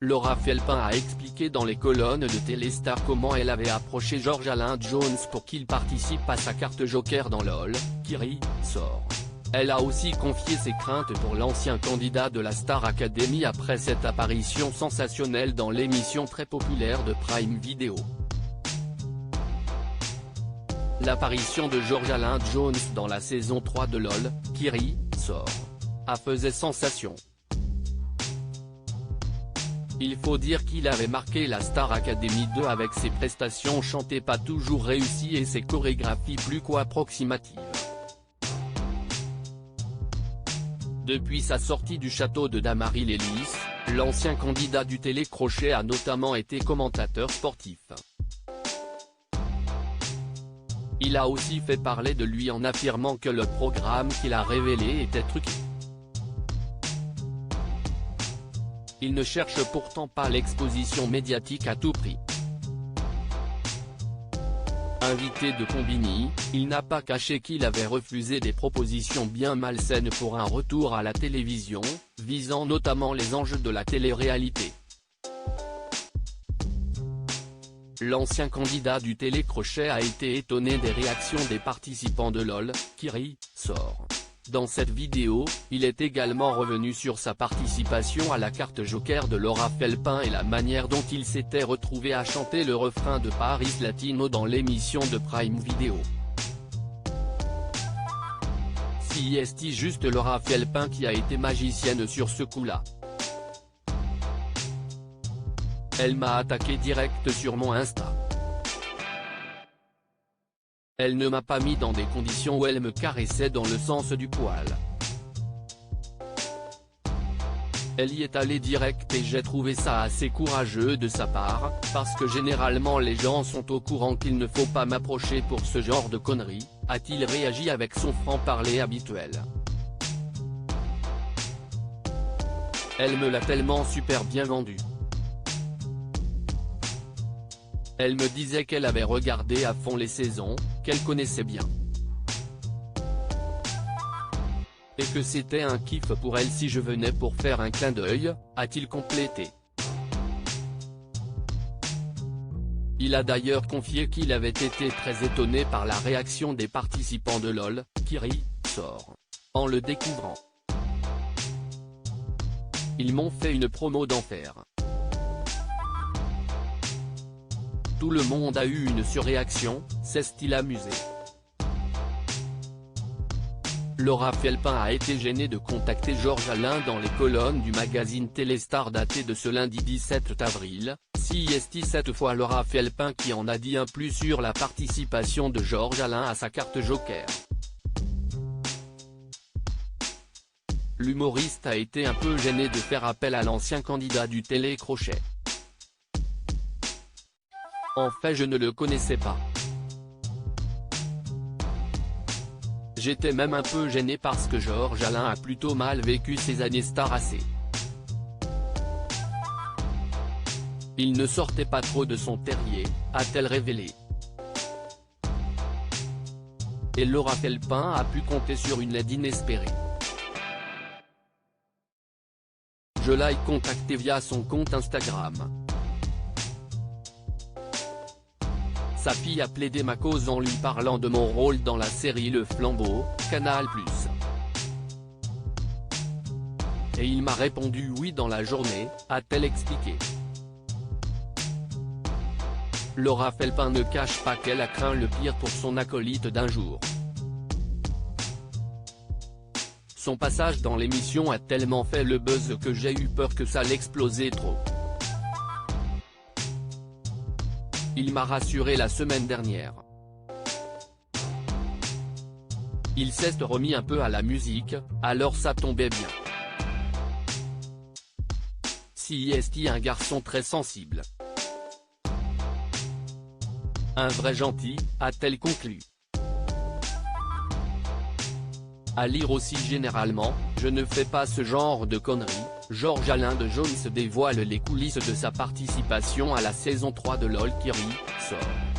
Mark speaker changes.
Speaker 1: Laura Felpin a expliqué dans les colonnes de Téléstar comment elle avait approché Georges Alain Jones pour qu'il participe à sa carte Joker dans LOL, qui sort. Elle a aussi confié ses craintes pour l'ancien candidat de la Star Academy après cette apparition sensationnelle dans l'émission très populaire de Prime Video. L'apparition de Georges Alain Jones dans la saison 3 de LOL, qui sort, a fait sensation. Il faut dire qu'il avait marqué la Star Academy 2 avec ses prestations chantées pas toujours réussies et ses chorégraphies plus qu'approximatives. Depuis sa sortie du château de Damary-les-Lys, l'ancien candidat du télécrochet a notamment été commentateur sportif. Il a aussi fait parler de lui en affirmant que le programme qu'il a révélé était truqué. Il ne cherche pourtant pas l'exposition médiatique à tout prix. Invité de Combini, il n'a pas caché qu'il avait refusé des propositions bien malsaines pour un retour à la télévision, visant notamment les enjeux de la télé-réalité. L'ancien candidat du télécrochet a été étonné des réactions des participants de LOL, qui sort. Dans cette vidéo, il est également revenu sur sa participation à la carte Joker de Laura Felpin et la manière dont il s'était retrouvé à chanter le refrain de Paris Latino dans l'émission de Prime Video. Si est juste Laura Felpin qui a été magicienne sur ce coup-là. Elle m'a attaqué direct sur mon Insta. Elle ne m'a pas mis dans des conditions où elle me caressait dans le sens du poil. Elle y est allée direct et j'ai trouvé ça assez courageux de sa part, parce que généralement les gens sont au courant qu'il ne faut pas m'approcher pour ce genre de conneries, a-t-il réagi avec son franc-parler habituel. Elle me l'a tellement super bien vendu. Elle me disait qu'elle avait regardé à fond les saisons, qu'elle connaissait bien. Et que c'était un kiff pour elle si je venais pour faire un clin d'œil, a-t-il complété. Il a d'ailleurs confié qu'il avait été très étonné par la réaction des participants de LOL, qui sort. En le découvrant. Ils m'ont fait une promo d'enfer. Tout le monde a eu une surréaction, s'est-il amusé. Laura Felpin a été gênée de contacter Georges Alain dans les colonnes du magazine Téléstar daté de ce lundi 17 avril, si est cette fois Laura Felpin qui en a dit un plus sur la participation de Georges Alain à sa carte Joker. L'humoriste a été un peu gêné de faire appel à l'ancien candidat du télécrochet. En fait je ne le connaissais pas. J'étais même un peu gêné parce que Georges Alain a plutôt mal vécu ses années Star AC. Il ne sortait pas trop de son terrier, a-t-elle révélé. Et Laura Felpin a pu compter sur une aide inespérée. Je l'ai contacté via son compte Instagram. Sa fille a plaidé ma cause en lui parlant de mon rôle dans la série Le Flambeau, Canal+. Et il m'a répondu oui dans la journée, a-t-elle expliqué. Laura Felpin ne cache pas qu'elle a craint le pire pour son acolyte d'un jour. Son passage dans l'émission a tellement fait le buzz que j'ai eu peur que ça l'explosait trop. Il m'a rassuré la semaine dernière. Il s'est remis un peu à la musique, alors ça tombait bien. Si est un garçon très sensible. Un vrai gentil, a-t-elle conclu. À lire aussi généralement, je ne fais pas ce genre de conneries. Georges Alain de Jones dévoile les coulisses de sa participation à la saison 3 de LOL qui sort.